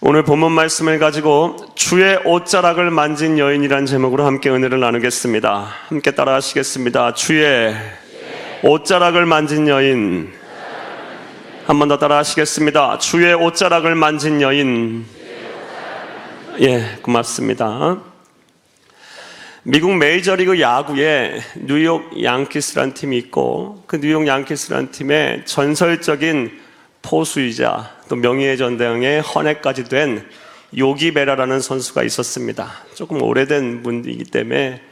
오늘 본문 말씀을 가지고 주의 옷자락을 만진 여인이란 제목으로 함께 은혜를 나누겠습니다. 함께 따라 하시겠습니다. 주의 옷자락을 만진 여인. 한 번 더 따라 하시겠습니다. 주의 옷자락을 만진 여인. 예, 고맙습니다. 미국 메이저리그 야구에 뉴욕 양키스라는 팀이 있고, 그 뉴욕 양키스라는 팀의 전설적인 포수이자 또 명예의 전당의 헌해까지 된 요기 베라라는 선수가 있었습니다. 조금 오래된 분이기 때문에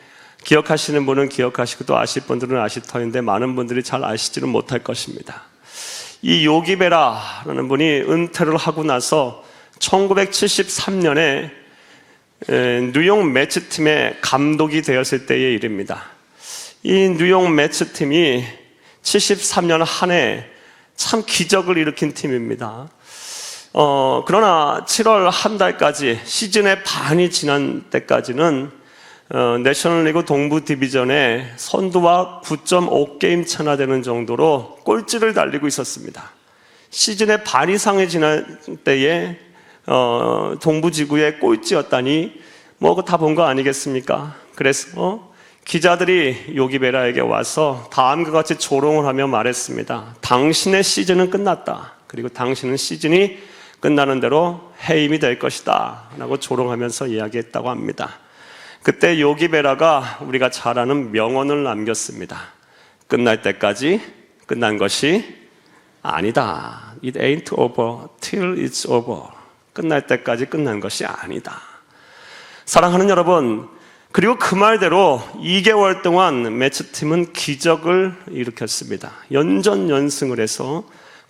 기억하시는 분은 기억하시고 또 아실 분들은 아실 터인데 많은 분들이 잘 아시지는 못할 것입니다. 이 요기 베라라는 분이 은퇴를 하고 나서 1973년에 뉴욕 매츠팀의 감독이 되었을 때의 일입니다. 이 뉴욕 매츠팀이 73년 한 해 참 기적을 일으킨 팀입니다. 그러나 7월 한 달까지, 시즌의 반이 지난 때까지는 내셔널리그 동부 디비전의 선두와 9.5게임 차나 되는 정도로 꼴찌를 달리고 있었습니다. 시즌의 반 이상이 지난 때에 동부지구의 꼴찌였다니 뭐 다 본 거 아니겠습니까? 그래서 기자들이 요기 베라에게 와서 다음과 같이 조롱을 하며 말했습니다. 당신의 시즌은 끝났다. 그리고 당신은 시즌이 끝나는 대로 해임이 될 것이다 라고 조롱하면서 이야기했다고 합니다. 그때 요기 베라가 우리가 잘 아는 명언을 남겼습니다. 끝날 때까지 끝난 것이 아니다. It ain't over till it's over. 끝날 때까지 끝난 것이 아니다. 사랑하는 여러분, 그리고 그 말대로 2개월 동안 매츠팀은 기적을 일으켰습니다. 연전연승을 해서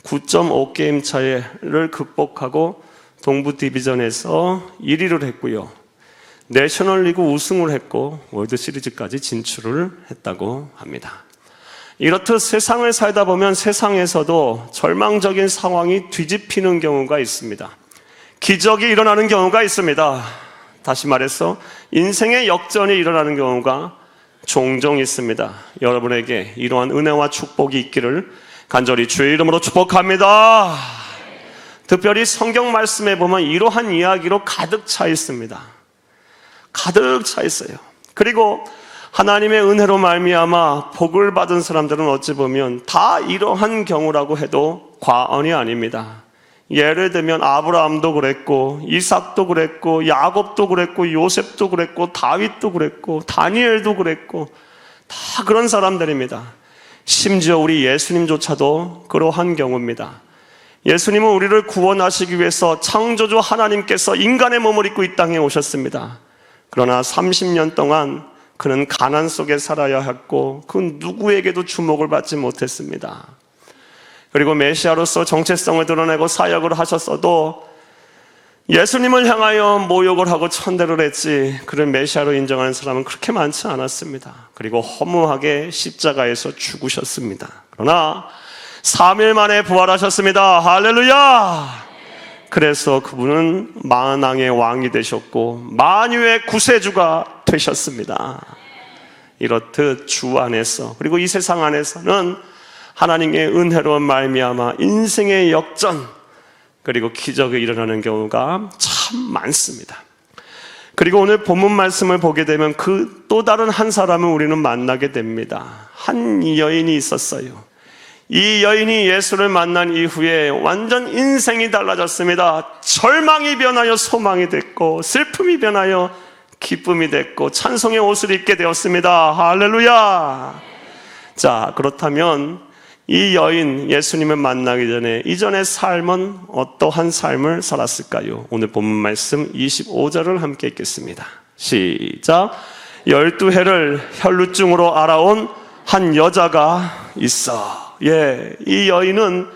9.5게임 차이를 극복하고 동부 디비전에서 1위를 했고요. 내셔널리그 우승을 했고 월드시리즈까지 진출을 했다고 합니다. 이렇듯 세상을 살다 보면 세상에서도 절망적인 상황이 뒤집히는 경우가 있습니다. 기적이 일어나는 경우가 있습니다. 다시 말해서 인생의 역전이 일어나는 경우가 종종 있습니다. 여러분에게 이러한 은혜와 축복이 있기를 간절히 주의 이름으로 축복합니다. 특별히 성경 말씀에 보면 이러한 이야기로 가득 차 있습니다. 가득 차 있어요. 그리고 하나님의 은혜로 말미암아 복을 받은 사람들은 어찌 보면 다 이러한 경우라고 해도 과언이 아닙니다. 예를 들면 아브라함도 그랬고, 이삭도 그랬고, 야곱도 그랬고, 요셉도 그랬고, 다윗도 그랬고, 다니엘도 그랬고, 다 그런 사람들입니다. 심지어 우리 예수님조차도 그러한 경우입니다. 예수님은 우리를 구원하시기 위해서 창조주 하나님께서 인간의 몸을 입고 이 땅에 오셨습니다. 그러나 30년 동안 그는 가난 속에 살아야 했고 그 누구에게도 주목을 받지 못했습니다. 그리고 메시아로서 정체성을 드러내고 사역을 하셨어도 예수님을 향하여 모욕을 하고 천대를 했지 그를 메시아로 인정하는 사람은 그렇게 많지 않았습니다. 그리고 허무하게 십자가에서 죽으셨습니다. 그러나 3일 만에 부활하셨습니다. 할렐루야! 그래서 그분은 만왕의 왕이 되셨고 만유의 구세주가 되셨습니다. 이렇듯 주 안에서 그리고 이 세상 안에서는 하나님의 은혜로 말미암아 인생의 역전 그리고 기적이 일어나는 경우가 참 많습니다. 그리고 오늘 본문 말씀을 보게 되면 그 또 다른 한 사람을 우리는 만나게 됩니다. 한 여인이 있었어요. 이 여인이 예수를 만난 이후에 완전 인생이 달라졌습니다. 절망이 변하여 소망이 됐고 슬픔이 변하여 기쁨이 됐고 찬송의 옷을 입게 되었습니다. 할렐루야! 자, 그렇다면 이 여인 예수님을 만나기 전에 이전의 삶은 어떠한 삶을 살았을까요? 오늘 본문 말씀 25절을 함께 읽겠습니다. 시작. 12해를 혈루증으로 알아온 한 여자가 있어. 이 여인은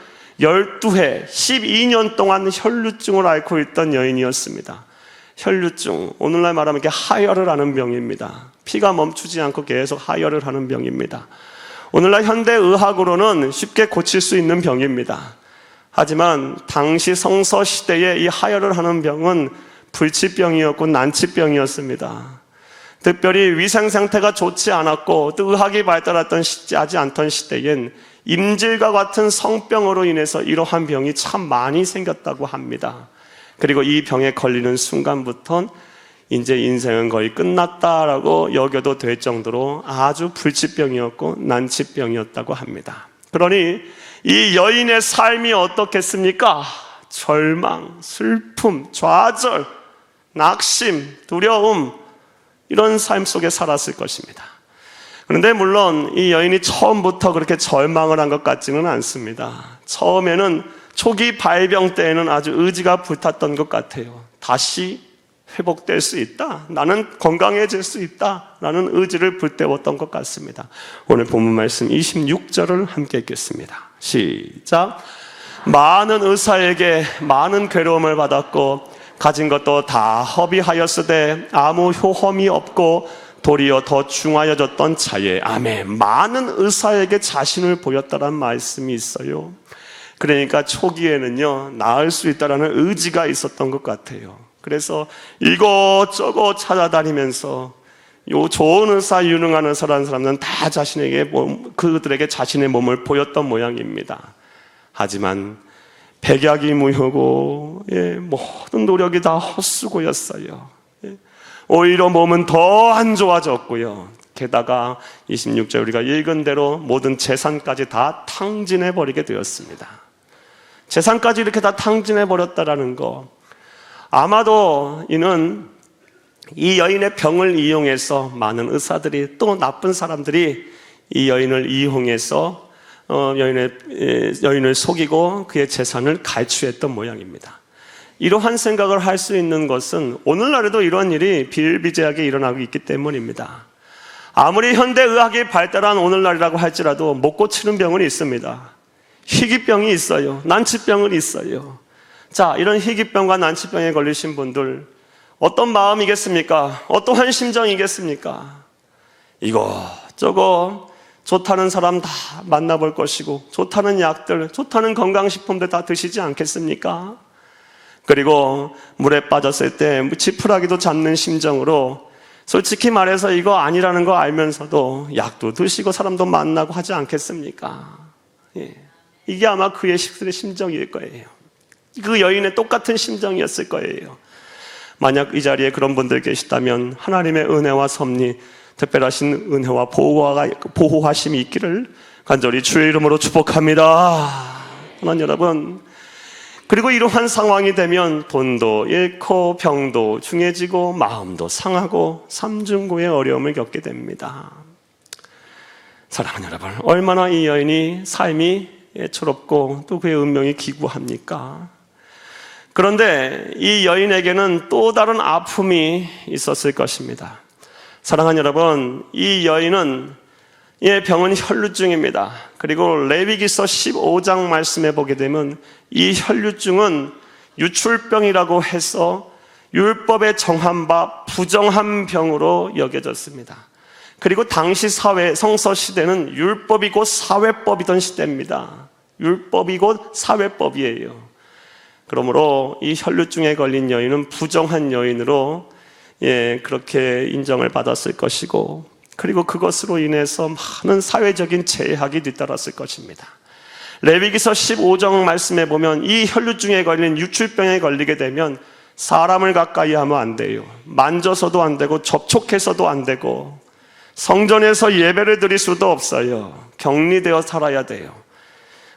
12해, 12년 동안 혈루증을 앓고 있던 여인이었습니다. 혈루증, 오늘날 말하면 이렇게 하혈을 하는 병입니다. 피가 멈추지 않고 계속 하혈을 하는 병입니다. 오늘날 현대의학으로는 쉽게 고칠 수 있는 병입니다. 하지만 당시 성서 시대에 이 하혈을 하는 병은 불치병이었고 난치병이었습니다. 특별히 위생 상태가 좋지 않았고 또 의학이 발달하지 않던 시대엔 임질과 같은 성병으로 인해서 이러한 병이 참 많이 생겼다고 합니다. 그리고 이 병에 걸리는 순간부터 이제 인생은 거의 끝났다라고 여겨도 될 정도로 아주 불치병이었고 난치병이었다고 합니다. 그러니 이 여인의 삶이 어떻겠습니까? 절망, 슬픔, 좌절, 낙심, 두려움, 이런 삶 속에 살았을 것입니다. 그런데 물론 이 여인이 처음부터 그렇게 절망을 한 것 같지는 않습니다. 처음에는 초기 발병 때에는 아주 의지가 불탔던 것 같아요. 다시 회복될 수 있다, 나는 건강해질 수 있다 라는 의지를 불태웠던 것 같습니다. 오늘 본문 말씀 26절을 함께 읽겠습니다. 시작. 많은 의사에게 많은 괴로움을 받았고 가진 것도 다 허비하였으되 아무 효험이 없고 도리어 더 중하여졌던 차에, 아멘, 많은 의사에게 자신을 보였다는 말씀이 있어요. 그러니까 초기에는요, 나을 수 있다는 의지가 있었던 것 같아요. 그래서 이것저것 찾아다니면서 요 좋은 의사, 유능한 의사라는 사람은 다 그들에게 자신의 몸을 보였던 모양입니다. 하지만 백약이 무효고, 모든 노력이 다 헛수고였어요. 오히려 몸은 더 안 좋아졌고요. 게다가 26절 우리가 읽은 대로 모든 재산까지 다 탕진해버리게 되었습니다. 재산까지 이렇게 다 탕진해버렸다라는 거, 아마도 이는 이 여인의 병을 이용해서 많은 의사들이, 또 나쁜 사람들이 이 여인을 이용해서 여인을 속이고 그의 재산을 갈취했던 모양입니다. 이러한 생각을 할 수 있는 것은 오늘날에도 이런 일이 비일비재하게 일어나고 있기 때문입니다. 아무리 현대의학이 발달한 오늘날이라고 할지라도 못 고치는 병은 있습니다. 희귀병이 있어요. 난치병은 있어요. 자, 이런 희귀병과 난치병에 걸리신 분들 어떤 마음이겠습니까? 어떠한 심정이겠습니까? 이것저것 좋다는 사람 다 만나볼 것이고, 좋다는 약들, 좋다는 건강식품들 다 드시지 않겠습니까? 그리고 물에 빠졌을 때 지푸라기도 잡는 심정으로 솔직히 말해서 이거 아니라는 거 알면서도 약도 드시고 사람도 만나고 하지 않겠습니까? 이게 아마 그의 심정일 거예요. 그 여인의 똑같은 심정이었을 거예요. 만약 이 자리에 그런 분들 계시다면 하나님의 은혜와 섭리, 특별하신 은혜와 보호하심이 있기를 간절히 주의 이름으로 축복합니다. 하나님 여러분, 그리고 이러한 상황이 되면 돈도 잃고 병도 중해지고 마음도 상하고 삼중고의 어려움을 겪게 됩니다. 사랑하는 여러분, 얼마나 이 여인이 삶이 애처롭고 또 그의 운명이 기구합니까? 그런데 이 여인에게는 또 다른 아픔이 있었을 것입니다. 사랑하는 여러분, 이 여인은 병은 혈루증입니다. 그리고 레위기서 15장 말씀해 보게 되면 이 혈루증은 유출병이라고 해서 율법에 정한 바 부정한 병으로 여겨졌습니다. 그리고 당시 사회, 성서 시대는 율법이 곧 사회법이던 시대입니다. 율법이 곧 사회법이에요. 그러므로 이 혈루증에 걸린 여인은 부정한 여인으로 그렇게 인정을 받았을 것이고, 그리고 그것으로 인해서 많은 사회적인 제약이 뒤따랐을 것입니다. 레위기서 15장 말씀에 보면 이 혈루증에 걸린 유출병에 걸리게 되면 사람을 가까이 하면 안 돼요. 만져서도 안 되고 접촉해서도 안 되고 성전에서 예배를 드릴 수도 없어요. 격리되어 살아야 돼요.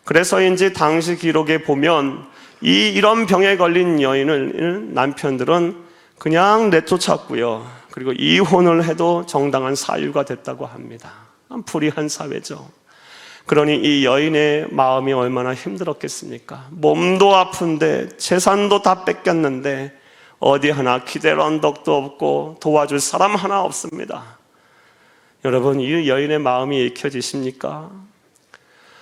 그래서인지 당시 기록에 보면 이런 병에 걸린 여인을 남편들은 그냥 내쫓았고요. 그리고 이혼을 해도 정당한 사유가 됐다고 합니다. 불의한 사회죠. 그러니 이 여인의 마음이 얼마나 힘들었겠습니까? 몸도 아픈데 재산도 다 뺏겼는데 어디 하나 기댈 언덕도 없고 도와줄 사람 하나 없습니다. 여러분, 이 여인의 마음이 읽혀지십니까?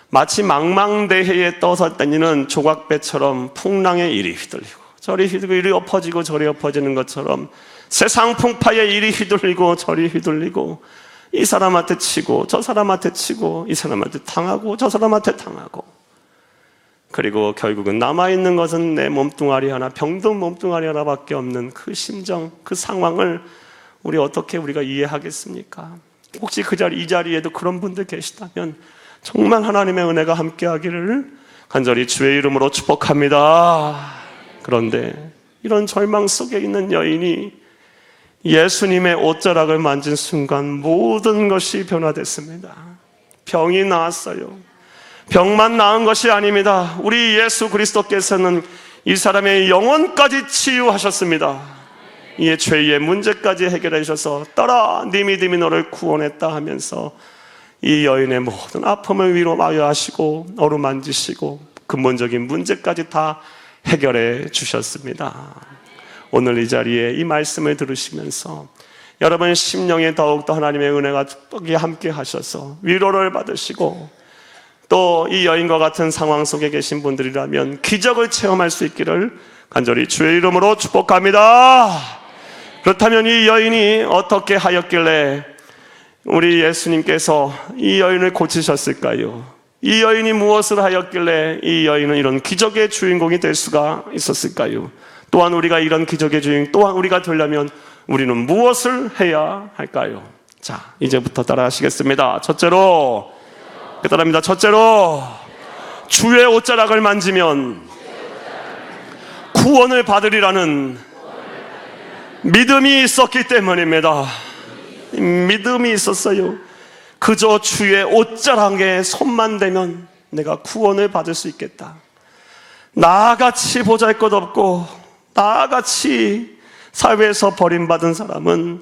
마치 망망대해에 떠서 다니는 조각배처럼 풍랑에 이리 휘둘리고 저리 휘둘리고 이리 엎어지고 저리 엎어지는 것처럼 세상 풍파에 이리 휘둘리고 저리 휘둘리고 이 사람한테 치고 저 사람한테 치고 이 사람한테 당하고 저 사람한테 당하고, 그리고 결국은 남아있는 것은 내 몸뚱아리 하나, 병든 몸뚱아리 하나밖에 없는 그 심정, 그 상황을 어떻게 우리가 이해하겠습니까? 혹시 이 자리에도 그런 분들 계시다면 정말 하나님의 은혜가 함께하기를 간절히 주의 이름으로 축복합니다. 그런데 이런 절망 속에 있는 여인이 예수님의 옷자락을 만진 순간 모든 것이 변화됐습니다. 병이 나았어요. 병만 나은 것이 아닙니다. 우리 예수 그리스도께서는 이 사람의 영혼까지 치유하셨습니다. 이에 죄의 문제까지 해결해 주셔서 따라 네 믿음이 너를 구원했다 하면서 이 여인의 모든 아픔을 위로하여 하시고 어루만지시고 근본적인 문제까지 다 해결해 주셨습니다. 오늘 이 자리에 이 말씀을 들으시면서 여러분 심령에 더욱더 하나님의 은혜가 축복이 함께 하셔서 위로를 받으시고 또 이 여인과 같은 상황 속에 계신 분들이라면 기적을 체험할 수 있기를 간절히 주의 이름으로 축복합니다. 그렇다면 이 여인이 어떻게 하였길래 우리 예수님께서 이 여인을 고치셨을까요? 이 여인이 무엇을 하였길래 이 여인은 이런 기적의 주인공이 될 수가 있었을까요? 또한 우리가 이런 기적의 주인공 또한 우리가 되려면 우리는 무엇을 해야 할까요? 자, 이제부터 따라하시겠습니다. 첫째로 따라합니다. 첫째로 주의 옷자락을 만지면 구원을 받으리라는 믿음이 있었기 때문입니다. 믿음이 있었어요. 그저 주의 옷자락에 손만 대면 내가 구원을 받을 수 있겠다. 나같이 보잘것없고 나같이 사회에서 버림받은 사람은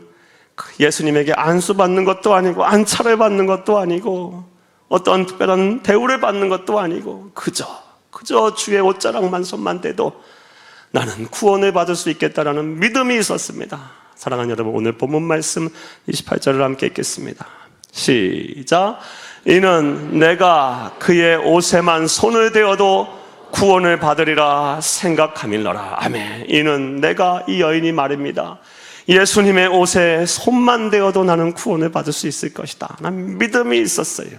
예수님에게 안수받는 것도 아니고 안차를 받는 것도 아니고 어떤 특별한 대우를 받는 것도 아니고 그저 주의 옷자락만 손만 대도 나는 구원을 받을 수 있겠다라는 믿음이 있었습니다. 사랑하는 여러분, 오늘 본문 말씀 28절을 함께 읽겠습니다. 시작. 이는 내가 그의 옷에만 손을 대어도 구원을 받으리라 생각함일러라. 아멘. 이는 내가, 이 여인이 말입니다. 예수님의 옷에 손만 대어도 나는 구원을 받을 수 있을 것이다. 난 믿음이 있었어요.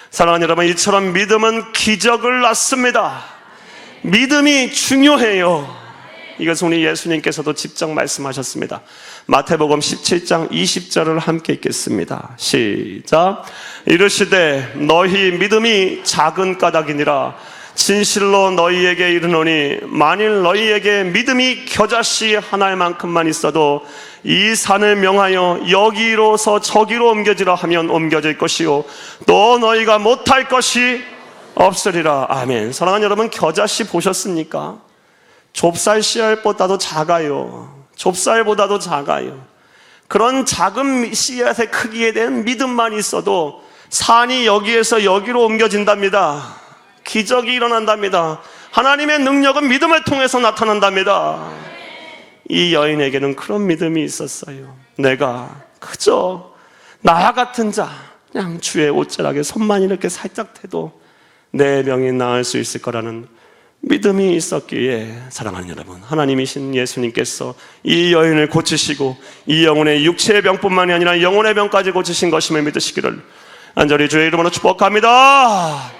사랑하는 여러분, 이처럼 믿음은 기적을 낳습니다. 믿음이 중요해요. 이것은 우리 예수님께서도 직접 말씀하셨습니다. 마태복음 17장 20절을 함께 읽겠습니다. 시작. 이르시되 너희 믿음이 작은 까닭이니라. 진실로 너희에게 이르노니 만일 너희에게 믿음이 겨자씨 하나만큼만 있어도 이 산을 명하여 여기로서 저기로 옮겨지라 하면 옮겨질 것이요 또 너희가 못할 것이 없으리라. 아멘. 사랑하는 여러분, 겨자씨 보셨습니까? 좁쌀 씨알보다도 작아요. 좁쌀보다도 작아요. 그런 작은 씨앗의 크기에 대한 믿음만 있어도 산이 여기에서 여기로 옮겨진답니다. 기적이 일어난답니다. 하나님의 능력은 믿음을 통해서 나타난답니다. 이 여인에게는 그런 믿음이 있었어요. 내가 그저 나 같은 자 그냥 주의 옷자락에 손만 이렇게 살짝 대도 내 병이 나을 수 있을 거라는 믿음이 있었기에 사랑하는 여러분, 하나님이신 예수님께서 이 여인을 고치시고 이 영혼의 육체의 병뿐만이 아니라 영혼의 병까지 고치신 것임을 믿으시기를 간절히 주의 이름으로 축복합니다.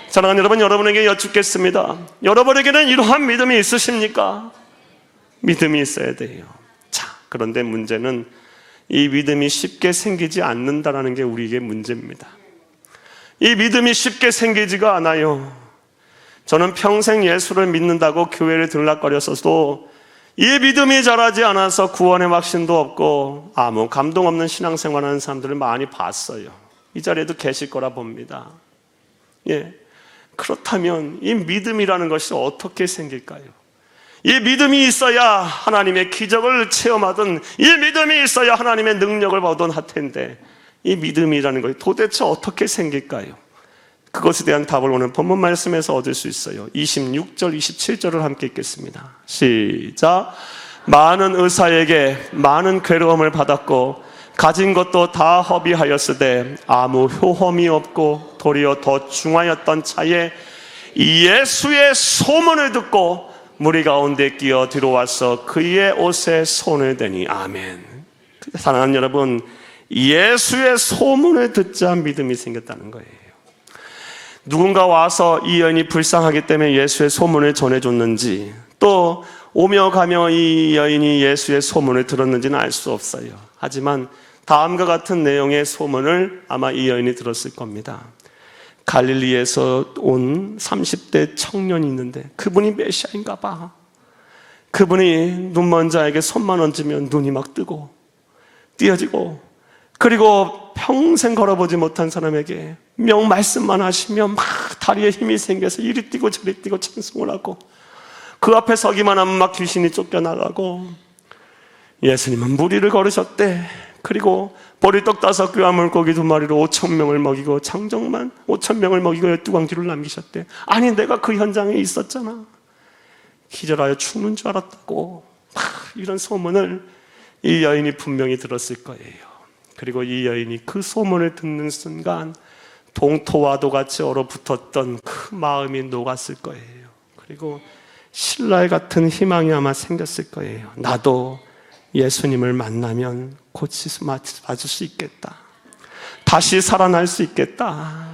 사랑하는 여러분, 여러분에게 여쭙겠습니다. 여러분에게는 이러한 믿음이 있으십니까? 믿음이 있어야 돼요. 자, 그런데 문제는 이 믿음이 쉽게 생기지 않는다는 게 우리에게 문제입니다. 이 믿음이 쉽게 생기지가 않아요. 저는 평생 예수를 믿는다고 교회를 들락거렸어도 이 믿음이 자라지 않아서 구원의 확신도 없고 아무 감동 없는 신앙생활하는 사람들을 많이 봤어요. 이 자리에도 계실 거라 봅니다. 예. 그렇다면 이 믿음이라는 것이 어떻게 생길까요? 이 믿음이 있어야 하나님의 기적을 체험하든 이 믿음이 있어야 하나님의 능력을 받든 할 텐데 이 믿음이라는 것이 도대체 어떻게 생길까요? 그것에 대한 답을 오늘 본문 말씀에서 얻을 수 있어요. 26절, 27절을 함께 읽겠습니다. 시작. 많은 의사에게 많은 괴로움을 받았고 가진 것도 다 허비하였으되 아무 효험이 없고 도리어 더 중하였던 차에 예수의 소문을 듣고 무리 가운데 끼어 들어와서 그의 옷에 손을 대니. 아멘. 사랑하는 여러분, 예수의 소문을 듣자 믿음이 생겼다는 거예요. 누군가 와서 이 여인이 불쌍하기 때문에 예수의 소문을 전해줬는지 또 오며 가며 이 여인이 예수의 소문을 들었는지는 알 수 없어요. 하지만 다음과 같은 내용의 소문을 아마 이 여인이 들었을 겁니다. 갈릴리에서 온 30대 청년이 있는데 그분이 메시아인가 봐. 그분이 눈먼 자에게 손만 얹으면 눈이 막 뜨고 띄어지고, 그리고 평생 걸어보지 못한 사람에게 명 말씀만 하시면 막 다리에 힘이 생겨서 이리 뛰고 저리 뛰고 찬송을 하고, 그 앞에 서기만 하면 막 귀신이 쫓겨나가고, 예수님은 무리를 걸으셨대. 그리고 보리떡 5개와 물고기 2마리로 5,000명을 먹이고, 장정만 5,000명을 먹이고 12광주를 남기셨대. 아니, 내가 그 현장에 있었잖아. 기절하여 죽는 줄 알았다고. 이런 소문을 이 여인이 분명히 들었을 거예요. 그리고 이 여인이 그 소문을 듣는 순간 동토와도 같이 얼어붙었던 그 마음이 녹았을 거예요. 그리고 신라의 같은 희망이 아마 생겼을 거예요. 나도 예수님을 만나면 고침받을 수 있겠다. 다시 살아날 수 있겠다.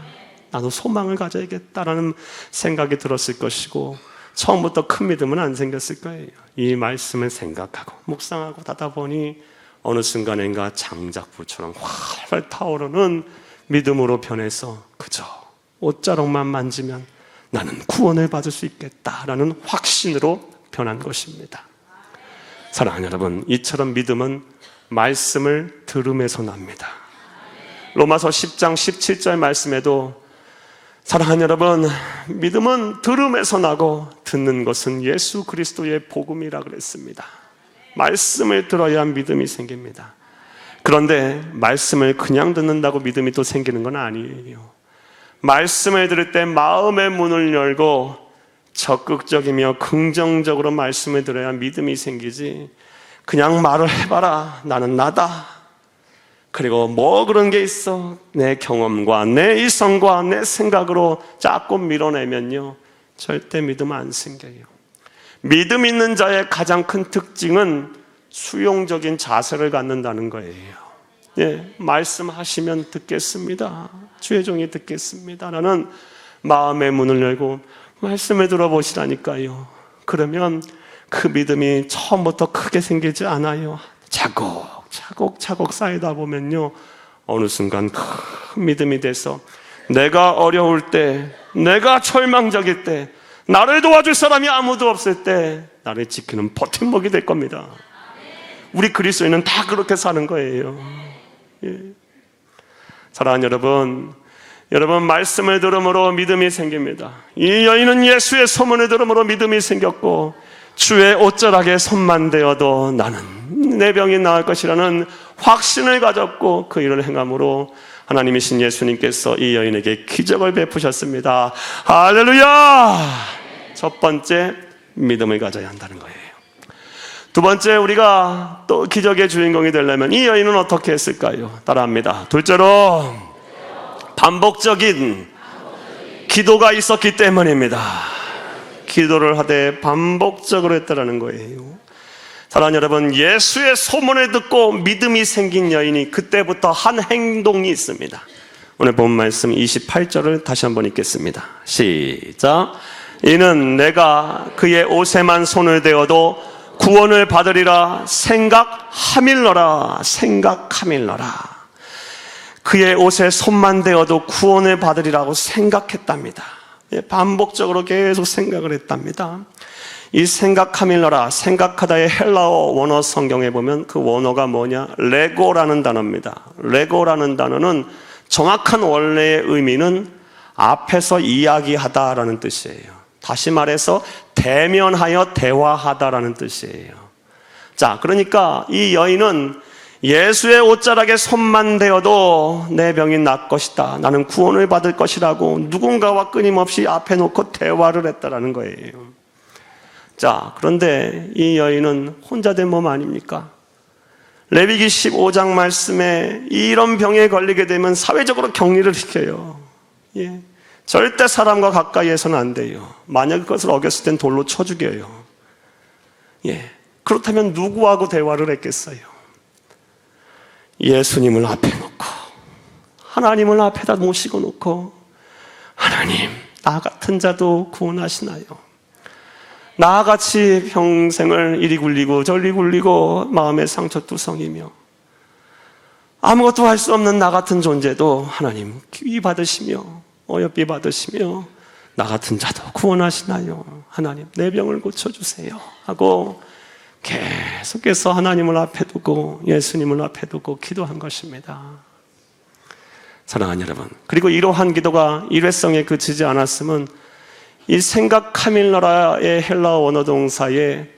나도 소망을 가져야겠다라는 생각이 들었을 것이고, 처음부터 큰 믿음은 안 생겼을 거예요. 이 말씀을 생각하고 묵상하고 하다 보니 어느 순간인가 장작불처럼 활활 타오르는 믿음으로 변해서 그저 옷자락만 만지면 나는 구원을 받을 수 있겠다라는 확신으로 변한 것입니다. 사랑하는 여러분, 이처럼 믿음은 말씀을 들음에서 납니다. 로마서 10장 17절 말씀에도 사랑하는 여러분, 믿음은 들음에서 나고 듣는 것은 예수 그리스도의 복음이라 그랬습니다. 말씀을 들어야 믿음이 생깁니다. 그런데 말씀을 그냥 듣는다고 믿음이 또 생기는 건 아니에요. 말씀을 들을 때 마음의 문을 열고 적극적이며 긍정적으로 말씀을 들어야 믿음이 생기지, 그냥 말을 해봐라, 나는 나다, 그리고 뭐 그런 게 있어, 내 경험과 내 이성과 내 생각으로 자꾸 밀어내면요, 절대 믿음 안 생겨요. 믿음 있는 자의 가장 큰 특징은 수용적인 자세를 갖는다는 거예요. 예, 말씀하시면 듣겠습니다, 주의 종이 듣겠습니다 라는 마음의 문을 열고 말씀을 들어보시라니까요. 그러면 그 믿음이 처음부터 크게 생기지 않아요. 차곡차곡 쌓이다 보면요, 어느 순간 큰 믿음이 돼서 내가 어려울 때, 내가 절망적일 때, 나를 도와줄 사람이 아무도 없을 때 나를 지키는 버팀목이 될 겁니다. 우리 그리스도인은 다 그렇게 사는 거예요. 예. 사랑하는 여러분, 말씀을 들음으로 믿음이 생깁니다. 이 여인은 예수의 소문을 들음으로 믿음이 생겼고, 주의 옷자락에 손만 대어도 나는 내 병이 나을 것이라는 확신을 가졌고, 그 일을 행함으로 하나님이신 예수님께서 이 여인에게 기적을 베푸셨습니다. 할렐루야! 첫 번째, 믿음을 가져야 한다는 거예요. 두 번째, 우리가 또 기적의 주인공이 되려면 이 여인은 어떻게 했을까요? 따라합니다. 둘째로 반복적인 기도가 있었기 때문입니다. 기도를 하되 반복적으로 했다라는 거예요. 사랑하는 여러분, 예수의 소문을 듣고 믿음이 생긴 여인이 그때부터 한 행동이 있습니다. 오늘 본 말씀 28절을 다시 한번 읽겠습니다. 시작. 이는 내가 그의 옷에만 손을 대어도 구원을 받으리라 생각하밀러라. 그의 옷에 손만 대어도 구원을 받으리라고 생각했답니다. 반복적으로 계속 생각을 했답니다. 이 생각하밀러라, 생각하다의 헬라어 원어 성경에 보면 그 원어가 뭐냐? 레고라는 단어입니다. 레고라는 단어는 정확한 원래의 의미는 앞에서 이야기하다라는 뜻이에요. 다시 말해서 대면하여 대화하다라는 뜻이에요. 자, 그러니까 이 여인은 예수의 옷자락에 손만 대어도 내 병이 낫 것이다, 나는 구원을 받을 것이라고 누군가와 끊임없이 앞에 놓고 대화를 했다라는 거예요. 자, 그런데 이 여인은 혼자 된 몸 아닙니까? 레위기 15장 말씀에 이런 병에 걸리게 되면 사회적으로 격리를 시켜요. 예. 절대 사람과 가까이에서는 안 돼요. 만약 그것을 어겼을 땐 돌로 쳐 죽여요. 예. 그렇다면 누구하고 대화를 했겠어요? 예수님을 앞에 놓고, 하나님을 앞에다 모시고 놓고, 하나님, 나 같은 자도 구원하시나요? 나같이 평생을 이리 굴리고 저리 굴리고 마음의 상처투성이며 아무것도 할 수 없는 나 같은 존재도 하나님 귀히 받으시며 어여삐 받으시며 나 같은 자도 구원하시나요? 하나님, 내 병을 고쳐주세요 하고 계속해서 하나님을 앞에 두고 예수님을 앞에 두고 기도한 것입니다. 사랑하는 여러분, 그리고 이러한 기도가 일회성에 그치지 않았으면 이 생각 카밀라의 헬라어 원어 동사의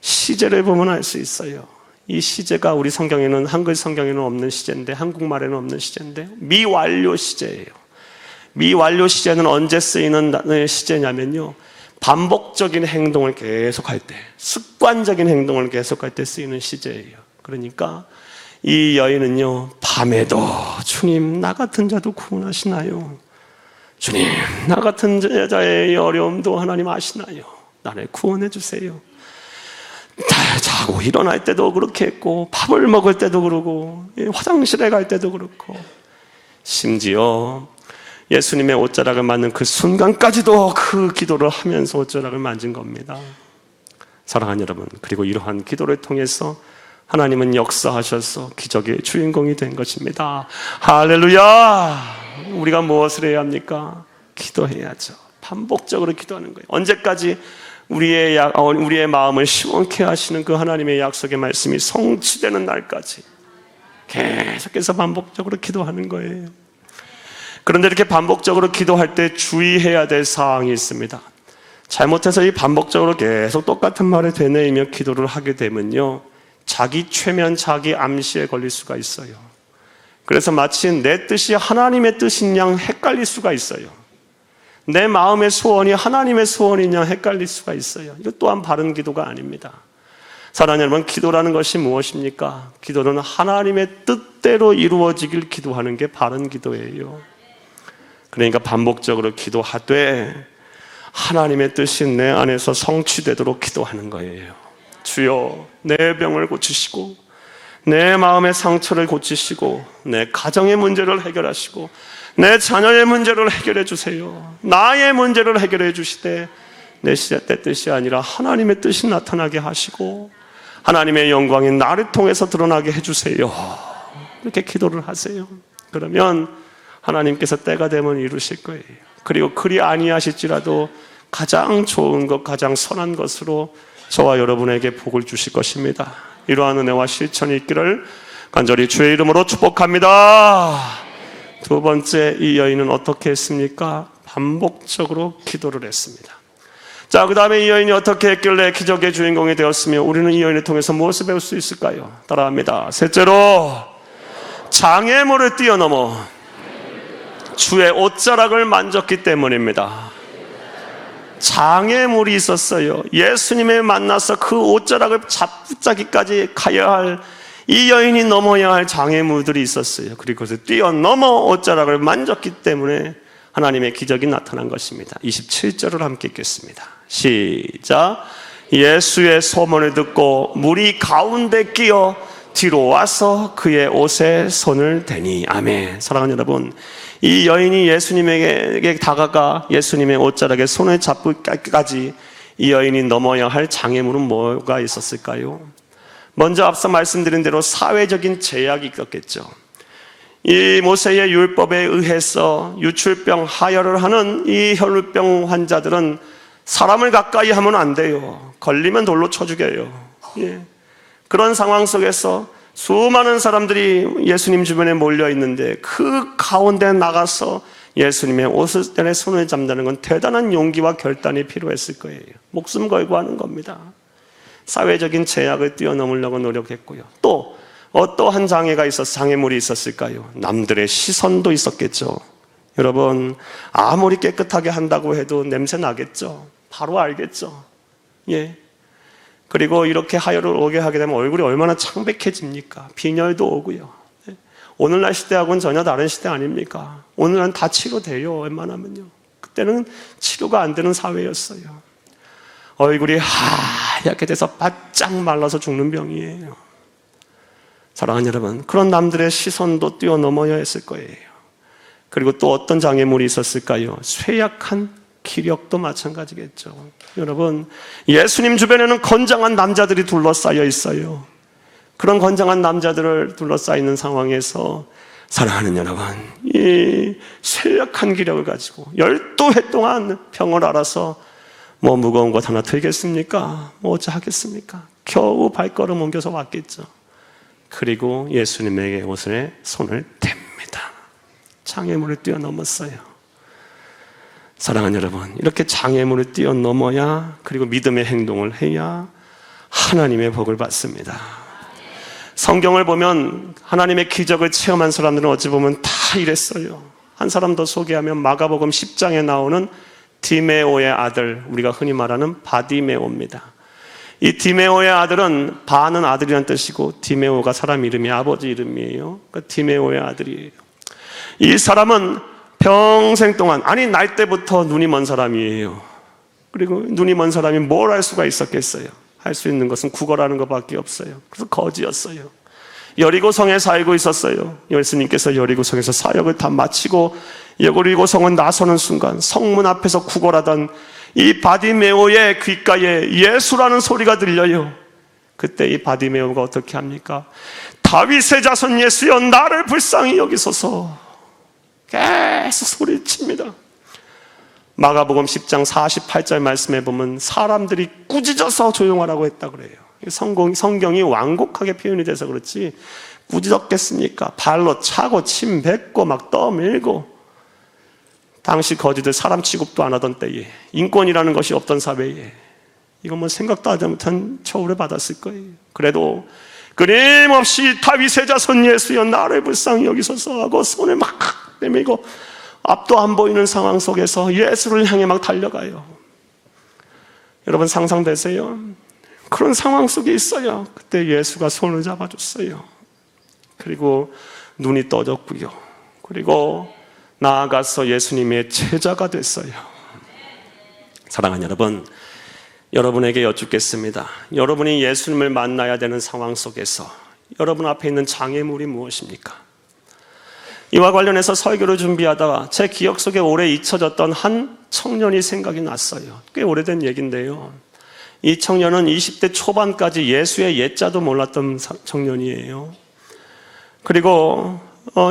시제를 보면 알 수 있어요. 이 시제가 우리 성경에는, 한글 성경에는 없는 시제인데, 한국말에는 없는 시제인데 미완료 시제예요. 미완료 시제는 언제 쓰이는 시제냐면요, 반복적인 행동을 계속할 때, 습관적인 행동을 계속할 때 쓰이는 시제예요. 그러니까 이 여인은요, 밤에도 주님, 나 같은 자도 구원하시나요? 주님, 나 같은 여자의 어려움도 하나님 아시나요? 나를 구원해 주세요. 자고 일어날 때도 그렇게 했고, 밥을 먹을 때도 그러고, 화장실에 갈 때도 그렇고, 심지어 예수님의 옷자락을 만는 그 순간까지도 그 기도를 하면서 옷자락을 만진 겁니다. 사랑하는 여러분, 그리고 이러한 기도를 통해서 하나님은 역사하셔서 기적의 주인공이 된 것입니다. 할렐루야! 우리가 무엇을 해야 합니까? 기도해야죠. 반복적으로 기도하는 거예요. 언제까지 우리의 마음을 시원케 하시는 그 하나님의 약속의 말씀이 성취되는 날까지 계속해서 반복적으로 기도하는 거예요. 그런데 이렇게 반복적으로 기도할 때 주의해야 될 사항이 있습니다. 잘못해서 이 반복적으로 계속 똑같은 말을 되뇌이며 기도를 하게 되면요, 자기 최면, 자기 암시에 걸릴 수가 있어요. 그래서 마치 내 뜻이 하나님의 뜻인 양 헷갈릴 수가 있어요. 내 마음의 소원이 하나님의 소원인 양 헷갈릴 수가 있어요. 이것 또한 바른 기도가 아닙니다. 사랑하는 여러분, 기도라는 것이 무엇입니까? 기도는 하나님의 뜻대로 이루어지길 기도하는 게 바른 기도예요. 그러니까 반복적으로 기도하되 하나님의 뜻이 내 안에서 성취되도록 기도하는 거예요. 주여, 내 병을 고치시고 내 마음의 상처를 고치시고 내 가정의 문제를 해결하시고 내 자녀의 문제를 해결해 주세요. 나의 문제를 해결해 주시되 내 뜻이 아니라 하나님의 뜻이 나타나게 하시고 하나님의 영광이 나를 통해서 드러나게 해주세요. 이렇게 기도를 하세요. 그러면 하나님께서 때가 되면 이루실 거예요. 그리고 그리 아니하실지라도 가장 좋은 것, 가장 선한 것으로 저와 여러분에게 복을 주실 것입니다. 이러한 은혜와 실천이 있기를 간절히 주의 이름으로 축복합니다. 두 번째, 이 여인은 어떻게 했습니까? 반복적으로 기도를 했습니다. 자, 그 다음에 이 여인이 어떻게 했길래 기적의 주인공이 되었으며 우리는 이 여인을 통해서 무엇을 배울 수 있을까요? 따라합니다. 셋째로, 장애물을 뛰어넘어 주의 옷자락을 만졌기 때문입니다. 장애물이 있었어요. 예수님을 만나서 그 옷자락을 잡자기까지 가야 할, 이 여인이 넘어야 할 장애물들이 있었어요. 그리고 그것을 뛰어넘어 옷자락을 만졌기 때문에 하나님의 기적이 나타난 것입니다. 27절을 함께 읽겠습니다. 시작. 예수의 소문을 듣고 물이 가운데 끼어 뒤로 와서 그의 옷에 손을 대니. 아멘. 사랑하는 여러분, 이 여인이 예수님에게 다가가 예수님의 옷자락에 손을 잡기까지 이 여인이 넘어야 할 장애물은 뭐가 있었을까요? 먼저 앞서 말씀드린 대로 사회적인 제약이 있었겠죠. 이 모세의 율법에 의해서 유출병, 하혈을 하는 이 혈루병 환자들은 사람을 가까이 하면 안 돼요. 걸리면 돌로 쳐 죽여요. 예. 그런 상황 속에서 수많은 사람들이 예수님 주변에 몰려 있는데 그 가운데 나가서 예수님의 옷에 손을 잡는다는 건 대단한 용기와 결단이 필요했을 거예요. 목숨 걸고 하는 겁니다. 사회적인 제약을 뛰어넘으려고 노력했고요. 또 어떠한 장애물이 있었을까요? 남들의 시선도 있었겠죠. 여러분, 아무리 깨끗하게 한다고 해도 냄새 나겠죠. 바로 알겠죠. 예. 그리고 이렇게 하혈을 오게 하게 되면 얼굴이 얼마나 창백해집니까? 빈혈도 오고요. 예. 오늘날 시대하고는 전혀 다른 시대 아닙니까? 오늘은 다 치료돼요. 웬만하면요. 그때는 치료가 안 되는 사회였어요. 얼굴이 하얗게 돼서 바짝 말라서 죽는 병이에요. 사랑하는 여러분, 그런 남들의 시선도 뛰어넘어야 했을 거예요. 그리고 또 어떤 장애물이 있었을까요? 쇠약한 기력도 마찬가지겠죠. 여러분, 예수님 주변에는 건장한 남자들이 둘러싸여 있어요. 그런 건장한 남자들을 둘러싸여 있는 상황에서 사랑하는 여러분, 이 쇠약한 기력을 가지고 12해 동안 병을 앓아서 뭐 무거운 것 하나 들겠습니까? 뭐 어찌 하겠습니까? 겨우 발걸음 옮겨서 왔겠죠. 그리고 예수님에게 옷에 손을 댑니다. 장애물을 뛰어넘었어요. 사랑하는 여러분, 이렇게 장애물을 뛰어넘어야, 그리고 믿음의 행동을 해야 하나님의 복을 받습니다. 성경을 보면 하나님의 기적을 체험한 사람들은 어찌 보면 다 이랬어요. 한 사람 더 소개하면 마가복음 10장에 나오는 디메오의 아들, 우리가 흔히 말하는 바디메오입니다. 이 디메오의 아들은, 바는 아들이란 뜻이고 디메오가 사람 이름이 아버지 이름이에요. 그 디메오의 아들이에요. 이 사람은 평생 동안, 아니 날 때부터 눈이 먼 사람이에요. 그리고 눈이 먼 사람이 뭘 할 수가 있었겠어요? 할 수 있는 것은 구걸하는 것밖에 없어요. 그래서 거지였어요. 여리고성에 살고 있었어요. 예수님께서 여리고성에서 사역을 다 마치고 여리고성은 나서는 순간 성문 앞에서 구걸하던 이 바디메오의 귓가에 예수라는 소리가 들려요. 그때 이 바디메오가 어떻게 합니까? 다윗의 자손 예수여, 나를 불쌍히 여기소서. 계속 소리를 칩니다. 마가복음 10장 48절 말씀에 보면 사람들이 꾸짖어서 조용하라고 했다 그래요. 성경이 완곡하게 표현이 돼서 그렇지 꾸짖었겠습니까? 발로 차고 침 뱉고 막 떠밀고, 당시 거지들 사람 취급도 안 하던 때에, 인권이라는 것이 없던 사회에 이건 뭐 생각도 하지 못한 처우를 받았을 거예요. 그래도 끊임없이 다윗의 자손 예수여, 나를 불쌍히 여기소서 하고 손을 막 내밀고 앞도 안 보이는 상황 속에서 예수를 향해 막 달려가요. 여러분 상상되세요? 그런 상황 속에 있어요. 그때 예수가 손을 잡아줬어요. 그리고 눈이 떠졌고요. 그리고 나아가서 예수님의 제자가 됐어요. 사랑하는 여러분, 여러분에게 여쭙겠습니다. 여러분이 예수님을 만나야 되는 상황 속에서 여러분 앞에 있는 장애물이 무엇입니까? 이와 관련해서 설교를 준비하다가 제 기억 속에 오래 잊혀졌던 한 청년이 생각이 났어요. 꽤 오래된 얘기인데요. 이 청년은 20대 초반까지 예수의 옛자도 몰랐던 청년이에요. 그리고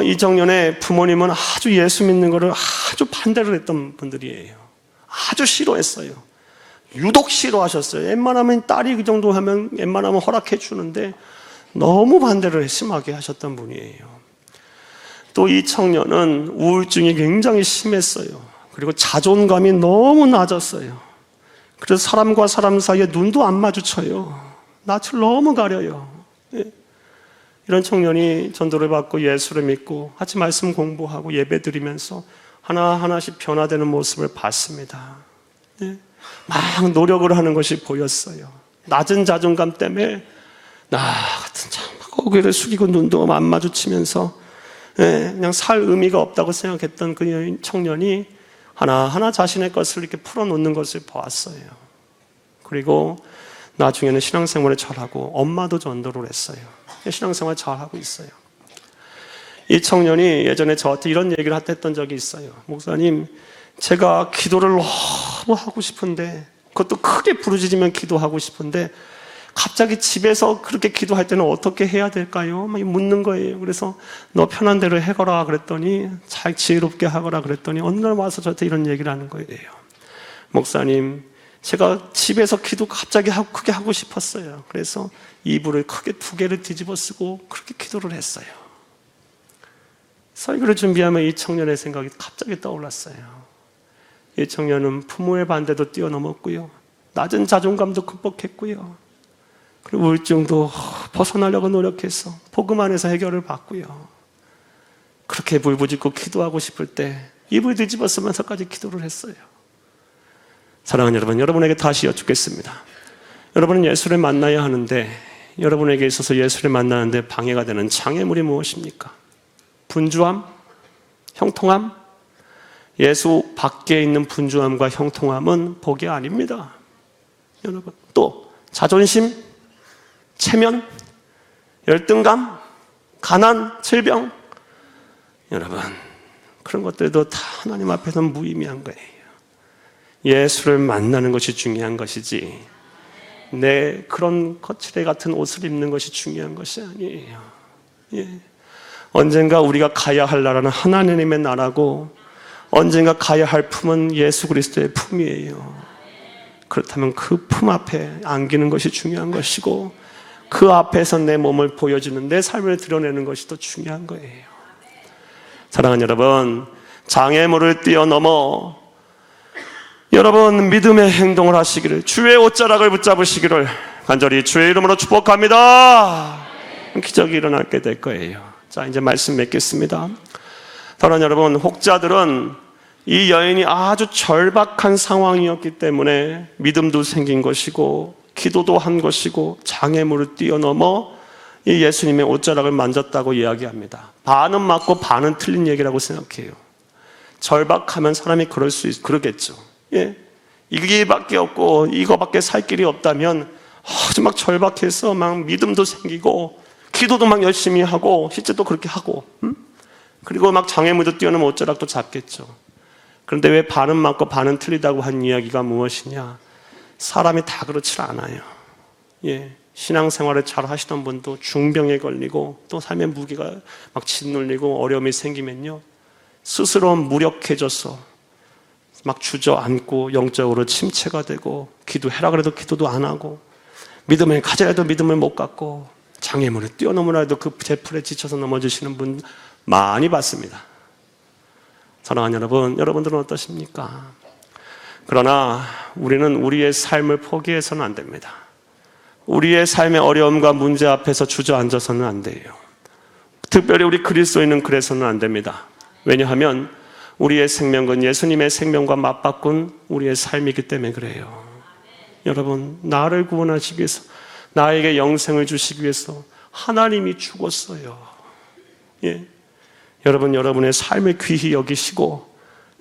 이 청년의 부모님은 아주 예수 믿는 것을 아주 반대를 했던 분들이에요. 아주 싫어했어요. 유독 싫어하셨어요. 웬만하면 딸이 그 정도 하면 웬만하면 허락해 주는데 너무 반대를 심하게 하셨던 분이에요. 또 이 청년은 우울증이 굉장히 심했어요. 그리고 자존감이 너무 낮았어요. 그래서 사람과 사람 사이에 눈도 안 마주쳐요. 낯을 너무 가려요. 이런 청년이 전도를 받고 예수를 믿고 같이 말씀 공부하고 예배 드리면서 하나하나씩 변화되는 모습을 봤습니다. 막 노력을 하는 것이 보였어요. 낮은 자존감 때문에 나 같은 참 고개를 숙이고 눈도 안 마주치면서 그냥 살 의미가 없다고 생각했던 그 청년이 하나하나 자신의 것을 이렇게 풀어놓는 것을 보았어요. 그리고 나중에는 신앙생활을 잘하고 엄마도 전도를 했어요. 신앙생활 잘하고 있어요. 이 청년이 예전에 저한테 이런 얘기를 했던 적이 있어요. 목사님, 제가 기도를 너무 하고 싶은데, 그것도 크게 부르짖으면 기도하고 싶은데 갑자기 집에서 그렇게 기도할 때는 어떻게 해야 될까요? 막 묻는 거예요. 그래서 너 편한 대로 해거라 그랬더니, 잘 지혜롭게 하거라 그랬더니 어느 날 와서 저한테 이런 얘기를 하는 거예요. 목사님, 제가 집에서 기도 갑자기 크게 하고 싶었어요. 그래서 이불을 크게 2개를 뒤집어 쓰고 그렇게 기도를 했어요. 설교를 준비하면 이 청년의 생각이 갑자기 떠올랐어요. 이 청년은 부모의 반대도 뛰어넘었고요, 낮은 자존감도 극복했고요, 그리고 우울증도 벗어나려고 노력해서 복음 안에서 해결을 받고요, 그렇게 불부짖고 기도하고 싶을 때 이불 뒤집어 쓰면서까지 기도를 했어요. 사랑하는 여러분, 여러분에게 다시 여쭙겠습니다. 여러분은 예수를 만나야 하는데, 여러분에게 있어서 예수를 만나는데 방해가 되는 장애물이 무엇입니까? 분주함? 형통함? 예수 밖에 있는 분주함과 형통함은 복이 아닙니다. 여러분, 또 자존심, 체면, 열등감, 가난, 질병, 여러분, 그런 것들도 다 하나님 앞에서는 무의미한 거예요. 예수를 만나는 것이 중요한 것이지, 내 그런 거칠애 같은 옷을 입는 것이 중요한 것이 아니에요. 언젠가 우리가 가야 할 나라는 하나님의 나라고, 언젠가 가야 할 품은 예수 그리스도의 품이에요. 그렇다면 그 품 앞에 안기는 것이 중요한 것이고 그 앞에서 내 몸을 보여주는 내 삶을 드러내는 것이 더 중요한 거예요. 사랑하는 여러분, 장애물을 뛰어넘어 여러분 믿음의 행동을 하시기를, 주의 옷자락을 붙잡으시기를 간절히 주의 이름으로 축복합니다. 기적이 일어나게 될 거예요. 자, 이제 말씀 맺겠습니다. 사랑하는 여러분, 혹자들은 이 여인이 아주 절박한 상황이었기 때문에 믿음도 생긴 것이고 기도도 한 것이고 장애물을 뛰어넘어 이 예수님의 옷자락을 만졌다고 이야기합니다. 반은 맞고 반은 틀린 얘기라고 생각해요. 절박하면 사람이 그러겠죠. 예, 이게밖에 없고 이거밖에 살 길이 없다면 아주 막 절박해서 막 믿음도 생기고 기도도 막 열심히 하고 실제도 그렇게 하고 그리고 막 장애물도 뛰어넘어 옷자락도 잡겠죠. 그런데 왜 반은 맞고 반은 틀리다고 한 이야기가 무엇이냐? 사람이 다 그렇지 않아요. 예, 신앙생활을 잘 하시던 분도 중병에 걸리고 또 삶의 무게가 막 짓눌리고 어려움이 생기면요, 스스로 무력해져서 막 주저앉고 영적으로 침체가 되고 기도해라 그래도 기도도 안 하고 믿음을 가져야 해도 믿음을 못 갖고 장애물을 뛰어넘으라 해도 그 제풀에 지쳐서 넘어지시는 분 많이 봤습니다. 사랑하는 여러분, 여러분들은 어떠십니까? 그러나 우리는 우리의 삶을 포기해서는 안 됩니다. 우리의 삶의 어려움과 문제 앞에서 주저앉아서는 안 돼요. 특별히 우리 그리스도인은 그래서는 안 됩니다. 왜냐하면 우리의 생명은 예수님의 생명과 맞바꾼 우리의 삶이기 때문에 그래요. 여러분, 나를 구원하시기 위해서, 나에게 영생을 주시기 위해서 하나님이 죽었어요. 예. 여러분, 여러분의 삶을 귀히 여기시고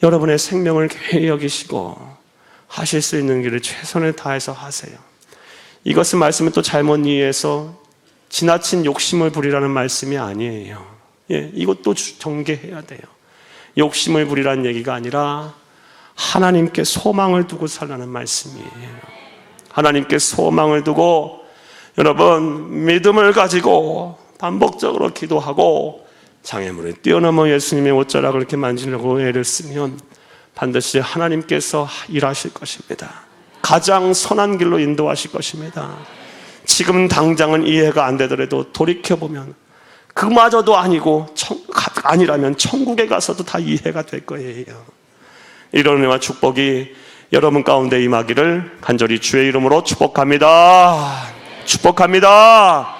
여러분의 생명을 귀히 여기시고 하실 수 있는 길을 최선을 다해서 하세요. 이것은 말씀을 또 잘못 이해해서 지나친 욕심을 부리라는 말씀이 아니에요. 예, 이것도 경계해야 돼요. 욕심을 부리라는 얘기가 아니라 하나님께 소망을 두고 살라는 말씀이에요. 하나님께 소망을 두고 여러분 믿음을 가지고 반복적으로 기도하고 장애물을 뛰어넘어 예수님의 옷자락을 이렇게 만지려고 애를 쓰면 반드시 하나님께서 일하실 것입니다. 가장 선한 길로 인도하실 것입니다. 지금 당장은 이해가 안 되더라도 돌이켜보면 그마저도 아니라면 천국에 가서도 다 이해가 될 거예요. 이런 은혜와 축복이 여러분 가운데 임하기를 간절히 주의 이름으로 축복합니다. 축복합니다.